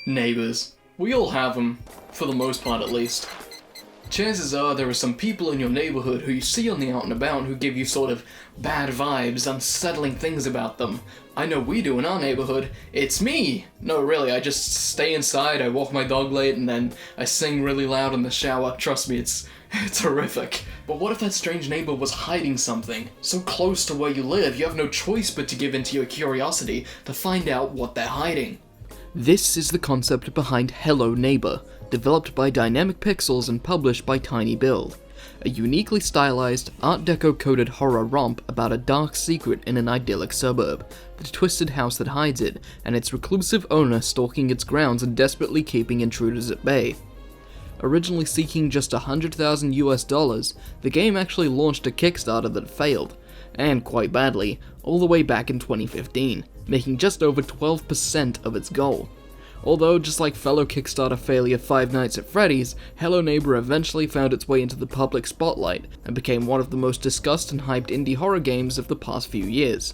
Neighbours. We all have them, for the most part at least. Chances are there are some people in your neighbourhood who you see on the out and about who give you sort of bad vibes, unsettling things about them. I know we do in our neighbourhood. It's me! No, really, I just stay inside, I walk my dog late, and then I sing really loud in the shower. Trust me, it's horrific. But what if that strange neighbour was hiding something? So close to where you live, you have no choice but to give in to your curiosity to find out what they're hiding. This is the concept behind Hello Neighbor, developed by Dynamic Pixels and published by tinyBuild, a uniquely stylized, Art Deco-coded horror romp about a dark secret in an idyllic suburb, the twisted house that hides it, and its reclusive owner stalking its grounds and desperately keeping intruders at bay. Originally seeking just $100,000 US, the game actually launched a Kickstarter that failed, and quite badly, all the way back in 2015, making just over 12% of its goal. Although, just like fellow Kickstarter failure Five Nights at Freddy's, Hello Neighbor eventually found its way into the public spotlight and became one of the most discussed and hyped indie horror games of the past few years.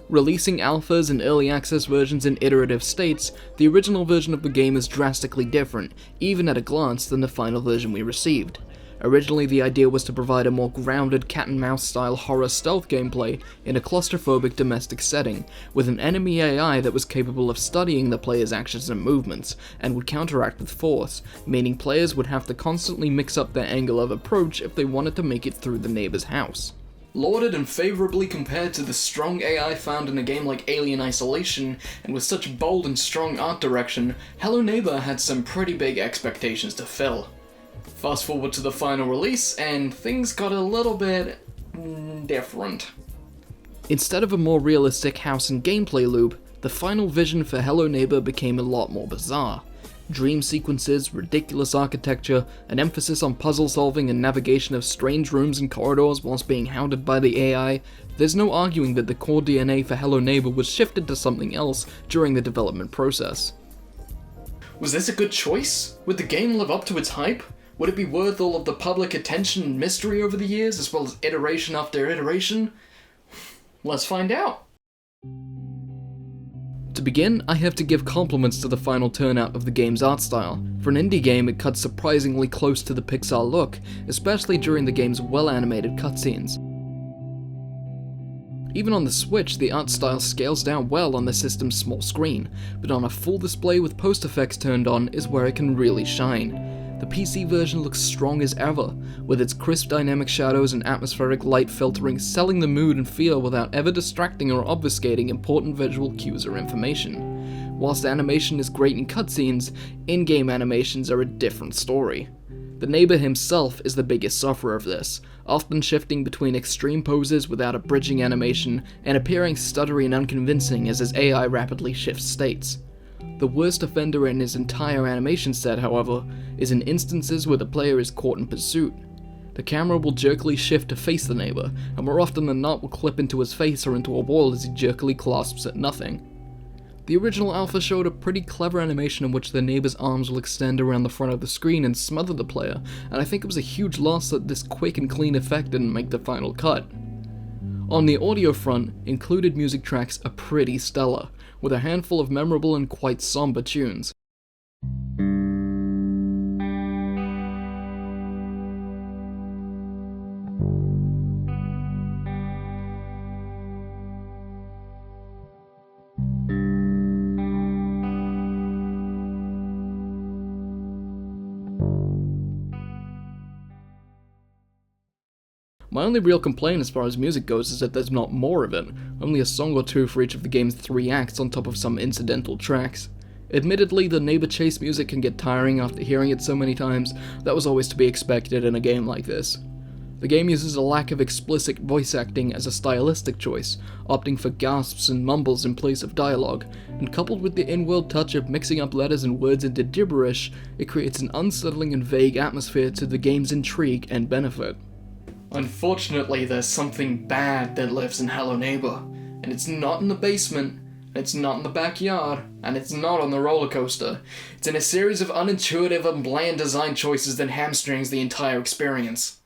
Releasing alphas and early access versions in iterative states, the original version of the game is drastically different, even at a glance, than the final version we received. Originally, the idea was to provide a more grounded cat-and-mouse style horror stealth gameplay in a claustrophobic domestic setting, with an enemy AI that was capable of studying the player's actions and movements, and would counteract with force, meaning players would have to constantly mix up their angle of approach if they wanted to make it through the neighbor's house. Lauded and favorably compared to the strong AI found in a game like Alien Isolation, and with such bold and strong art direction, Hello Neighbor had some pretty big expectations to fill. Fast forward to the final release, and things got a little bit different. Instead of a more realistic house and gameplay loop, the final vision for Hello Neighbor became a lot more bizarre. Dream sequences, ridiculous architecture, an emphasis on puzzle solving and navigation of strange rooms and corridors whilst being hounded by the AI, there's no arguing that the core DNA for Hello Neighbor was shifted to something else during the development process. Was this a good choice? Would the game live up to its hype? Would it be worth all of the public attention and mystery over the years, as well as iteration after iteration? Let's find out. To begin, I have to give compliments to the final turnout of the game's art style. For an indie game, it cuts surprisingly close to the Pixar look, especially during the game's well-animated cutscenes. Even on the Switch, the art style scales down well on the system's small screen, but on a full display with post effects turned on is where it can really shine. The PC version looks strong as ever, with its crisp dynamic shadows and atmospheric light filtering selling the mood and feel without ever distracting or obfuscating important visual cues or information. Whilst animation is great in cutscenes, in-game animations are a different story. The neighbor himself is the biggest sufferer of this, often shifting between extreme poses without a bridging animation and appearing stuttery and unconvincing as his AI rapidly shifts states. The worst offender in his entire animation set, however, is in instances where the player is caught in pursuit. The camera will jerkily shift to face the neighbor, and more often than not will clip into his face or into a wall as he jerkily clasps at nothing. The original alpha showed a pretty clever animation in which the neighbor's arms will extend around the front of the screen and smother the player, and I think it was a huge loss that this quick and clean effect didn't make the final cut. On the audio front, included music tracks are pretty stellar, with a handful of memorable and quite somber tunes. My only real complaint as far as music goes is that there's not more of it, only a song or two for each of the game's 3 acts on top of some incidental tracks. Admittedly, the neighbor chase music can get tiring after hearing it so many times. That was always to be expected in a game like this. The game uses a lack of explicit voice acting as a stylistic choice, opting for gasps and mumbles in place of dialogue, and coupled with the in-world touch of mixing up letters and words into gibberish, it creates an unsettling and vague atmosphere to the game's intrigue and benefit. Unfortunately, there's something bad that lives in Hello Neighbor, and it's not in the basement, it's not in the backyard, and it's not on the roller coaster. It's in a series of unintuitive and bland design choices that hamstrings the entire experience.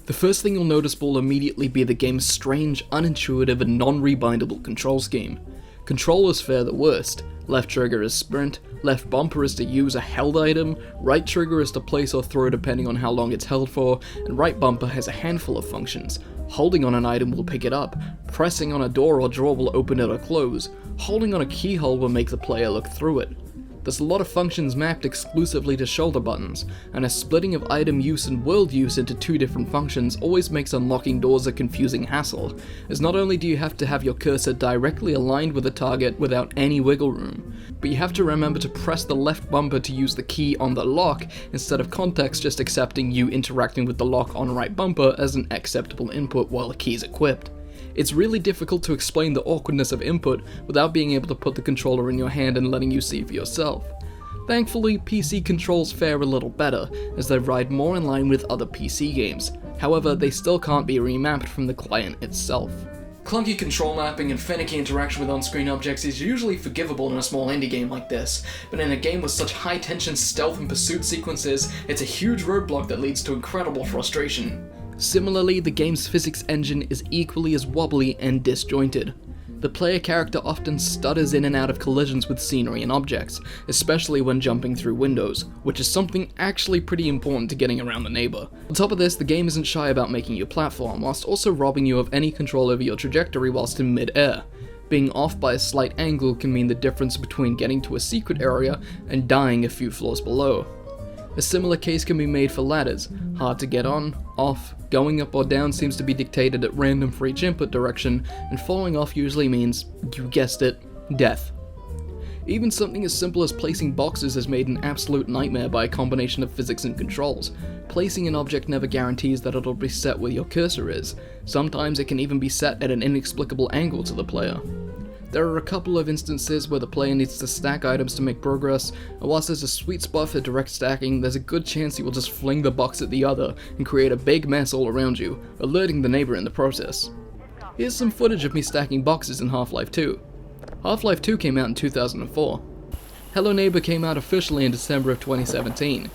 The first thing you'll notice will immediately be the game's strange, unintuitive, and non-rebindable control scheme. Controllers fare the worst. Left trigger is sprint, left bumper is to use a held item, right trigger is to place or throw depending on how long it's held for, and right bumper has a handful of functions. Holding on an item will pick it up, pressing on a door or drawer will open it or close, holding on a keyhole will make the player look through it. There's a lot of functions mapped exclusively to shoulder buttons, and a splitting of item use and world use into two different functions always makes unlocking doors a confusing hassle, as not only do you have to have your cursor directly aligned with the target without any wiggle room, but you have to remember to press the left bumper to use the key on the lock instead of context just accepting you interacting with the lock on right bumper as an acceptable input while the key is equipped. It's really difficult to explain the awkwardness of input without being able to put the controller in your hand and letting you see for yourself. Thankfully, PC controls fare a little better, as they ride more in line with other PC games. However, they still can't be remapped from the client itself. Clunky control mapping and finicky interaction with on-screen objects is usually forgivable in a small indie game like this, but in a game with such high-tension stealth and pursuit sequences, it's a huge roadblock that leads to incredible frustration. Similarly, the game's physics engine is equally as wobbly and disjointed. The player character often stutters in and out of collisions with scenery and objects, especially when jumping through windows, which is something actually pretty important to getting around the neighbor. On top of this, the game isn't shy about making you platform, whilst also robbing you of any control over your trajectory whilst in mid-air. Being off by a slight angle can mean the difference between getting to a secret area and dying a few floors below. A similar case can be made for ladders. Hard to get on, off, going up or down seems to be dictated at random for each input direction, and falling off usually means, you guessed it, death. Even something as simple as placing boxes is made an absolute nightmare by a combination of physics and controls. Placing an object never guarantees that it'll be set where your cursor is. Sometimes it can even be set at an inexplicable angle to the player. There are a couple of instances where the player needs to stack items to make progress, and whilst there's a sweet spot for direct stacking, there's a good chance you will just fling the box at the other and create a big mess all around you, alerting the neighbor in the process. Here's some footage of me stacking boxes in Half-Life 2. Half-Life 2 came out in 2004. Hello Neighbor came out officially in December of 2017.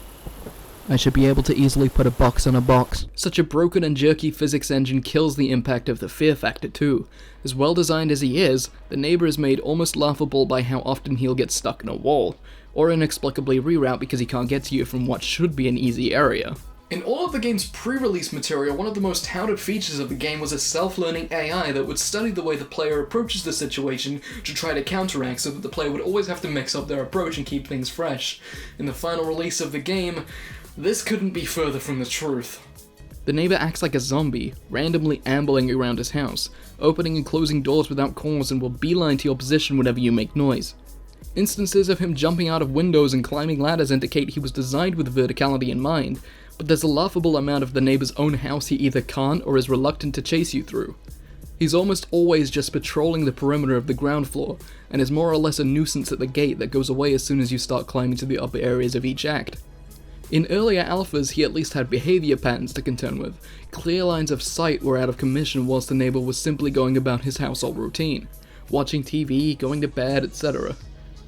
I should be able to easily put a box on a box. Such a broken and jerky physics engine kills the impact of the fear factor too. As well designed as he is, the neighbor is made almost laughable by how often he'll get stuck in a wall, or inexplicably reroute because he can't get to you from what should be an easy area. In all of the game's pre-release material, one of the most touted features of the game was a self-learning AI that would study the way the player approaches the situation to try to counteract, so that the player would always have to mix up their approach and keep things fresh. In the final release of the game, this couldn't be further from the truth. The neighbor acts like a zombie, randomly ambling around his house, opening and closing doors without cause, and will beeline to your position whenever you make noise. Instances of him jumping out of windows and climbing ladders indicate he was designed with verticality in mind, but there's a laughable amount of the neighbor's own house he either can't or is reluctant to chase you through. He's almost always just patrolling the perimeter of the ground floor, and is more or less a nuisance at the gate that goes away as soon as you start climbing to the upper areas of each act. In earlier alphas, he at least had behavior patterns to contend with. Clear lines of sight were out of commission whilst the neighbor was simply going about his household routine, watching TV, going to bed, etc.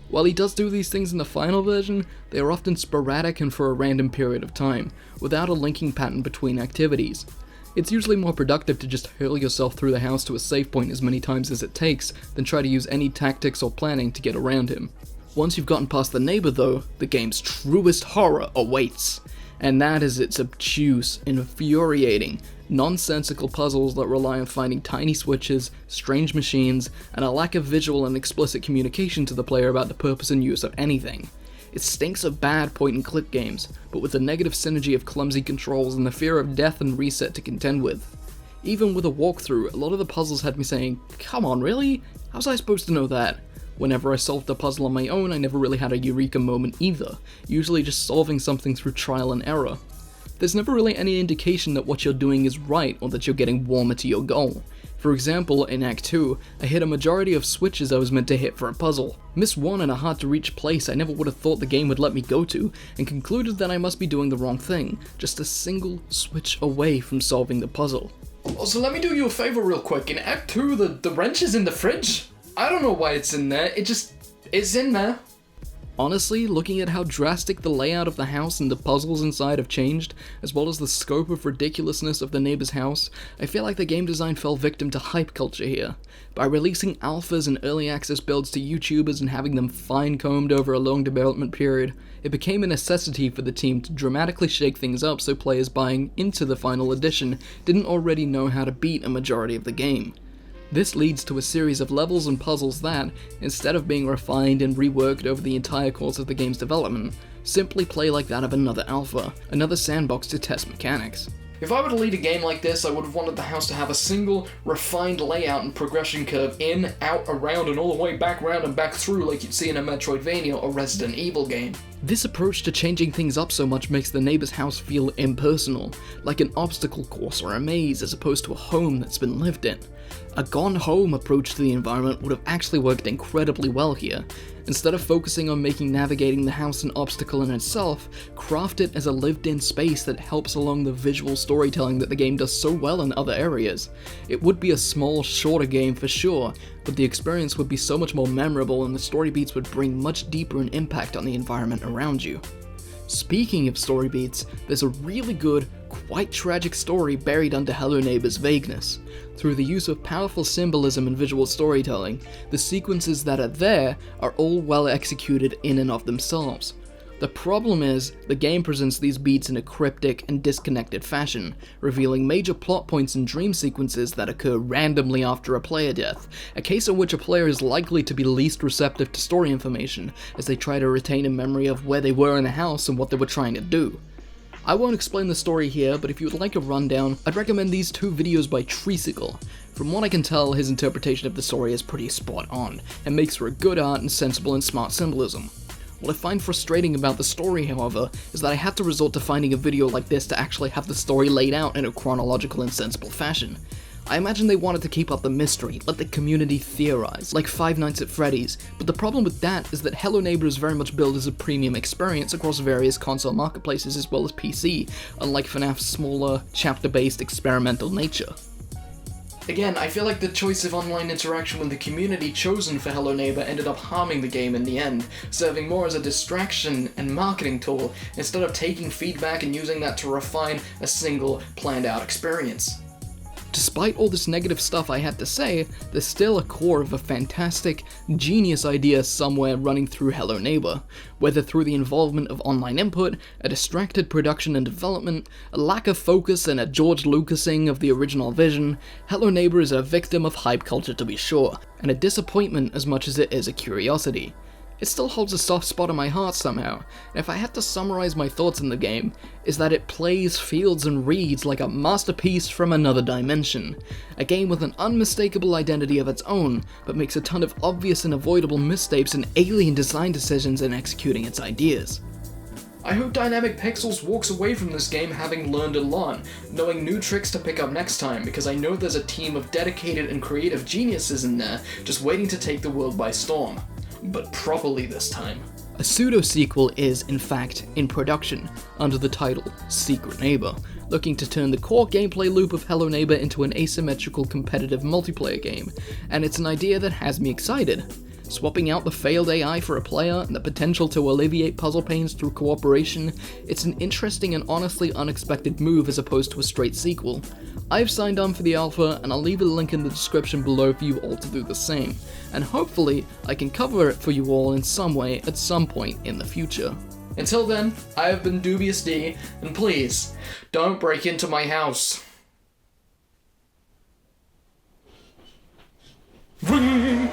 While he does do these things in the final version, they are often sporadic and for a random period of time, without a linking pattern between activities. It's usually more productive to just hurl yourself through the house to a safe point as many times as it takes, than try to use any tactics or planning to get around him. Once you've gotten past the neighbor though, the game's truest horror awaits, and that is its obtuse, infuriating, nonsensical puzzles that rely on finding tiny switches, strange machines, and a lack of visual and explicit communication to the player about the purpose and use of anything. It stinks of bad point-and-click games, but with the negative synergy of clumsy controls and the fear of death and reset to contend with. Even with a walkthrough, a lot of the puzzles had me saying, come on, really? How was I supposed to know that? Whenever I solved the puzzle on my own, I never really had a eureka moment either, usually just solving something through trial and error. There's never really any indication that what you're doing is right or that you're getting warmer to your goal. For example, in Act 2, I hit a majority of switches I was meant to hit for a puzzle, missed one in a hard to reach place I never would have thought the game would let me go to, and concluded that I must be doing the wrong thing, just a single switch away from solving the puzzle. Also, let me do you a favor real quick. In Act 2, the wrench is in the fridge. I don't know why it's in there, it's in there. Honestly, looking at how drastic the layout of the house and the puzzles inside have changed, as well as the scope of ridiculousness of the neighbor's house, I feel like the game design fell victim to hype culture here. By releasing alphas and early access builds to YouTubers and having them fine-combed over a long development period, it became a necessity for the team to dramatically shake things up so players buying into the final edition didn't already know how to beat a majority of the game. This leads to a series of levels and puzzles that, instead of being refined and reworked over the entire course of the game's development, simply play like that of another alpha, another sandbox to test mechanics. If I were to lead a game like this, I would have wanted the house to have a single, refined layout and progression curve in, out, around, and all the way back round and back through like you'd see in a Metroidvania or Resident Evil game. This approach to changing things up so much makes the neighbor's house feel impersonal, like an obstacle course or a maze as opposed to a home that's been lived in. A gone home approach to the environment would have actually worked incredibly well here. Instead of focusing on making navigating the house an obstacle in itself, craft it as a lived-in space that helps along the visual storytelling that the game does so well in other areas. It would be a small, shorter game for sure, but the experience would be so much more memorable and the story beats would bring much deeper an impact on the environment around you. Speaking of story beats, there's a really good, quite tragic story buried under Hello Neighbor's vagueness. Through the use of powerful symbolism and visual storytelling, the sequences that are there are all well executed in and of themselves. The problem is, the game presents these beats in a cryptic and disconnected fashion, revealing major plot points and dream sequences that occur randomly after a player death, a case in which a player is likely to be least receptive to story information, as they try to retain a memory of where they were in the house and what they were trying to do. I won't explain the story here, but if you would like a rundown, I'd recommend these two videos by Treecicle. From what I can tell, his interpretation of the story is pretty spot on, and makes for a good art and sensible and smart symbolism. What I find frustrating about the story, however, is that I had to resort to finding a video like this to actually have the story laid out in a chronological and sensible fashion. I imagine they wanted to keep up the mystery, let the community theorize, like Five Nights at Freddy's, but the problem with that is that Hello Neighbor is very much billed as a premium experience across various console marketplaces as well as PC, unlike FNAF's smaller, chapter-based experimental nature. Again, I feel like the choice of online interaction with the community chosen for Hello Neighbor ended up harming the game in the end, serving more as a distraction and marketing tool instead of taking feedback and using that to refine a single, planned-out experience. Despite all this negative stuff I had to say, there's still a core of a fantastic, genius idea somewhere running through Hello Neighbor. Whether through the involvement of online input, a distracted production and development, a lack of focus and a George Lucasing of the original vision, Hello Neighbor is a victim of hype culture to be sure, and a disappointment as much as it is a curiosity. It still holds a soft spot in my heart somehow, and if I had to summarize my thoughts in the game, is that it plays, feels, and reads like a masterpiece from another dimension. A game with an unmistakable identity of its own, but makes a ton of obvious and avoidable missteps and alien design decisions in executing its ideas. I hope Dynamic Pixels walks away from this game having learned a lot, knowing new tricks to pick up next time, because I know there's a team of dedicated and creative geniuses in there just waiting to take the world by storm. But properly this time. A pseudo-sequel is, in fact, in production, under the title Secret Neighbor, looking to turn the core gameplay loop of Hello Neighbor into an asymmetrical competitive multiplayer game, and it's an idea that has me excited. Swapping out the failed AI for a player and the potential to alleviate puzzle pains through cooperation, it's an interesting and honestly unexpected move as opposed to a straight sequel. I've signed on for the alpha, and I'll leave a link in the description below for you all to do the same, and hopefully I can cover it for you all in some way at some point in the future. Until then, I have been Dubious D, and please, don't break into my house. Ring!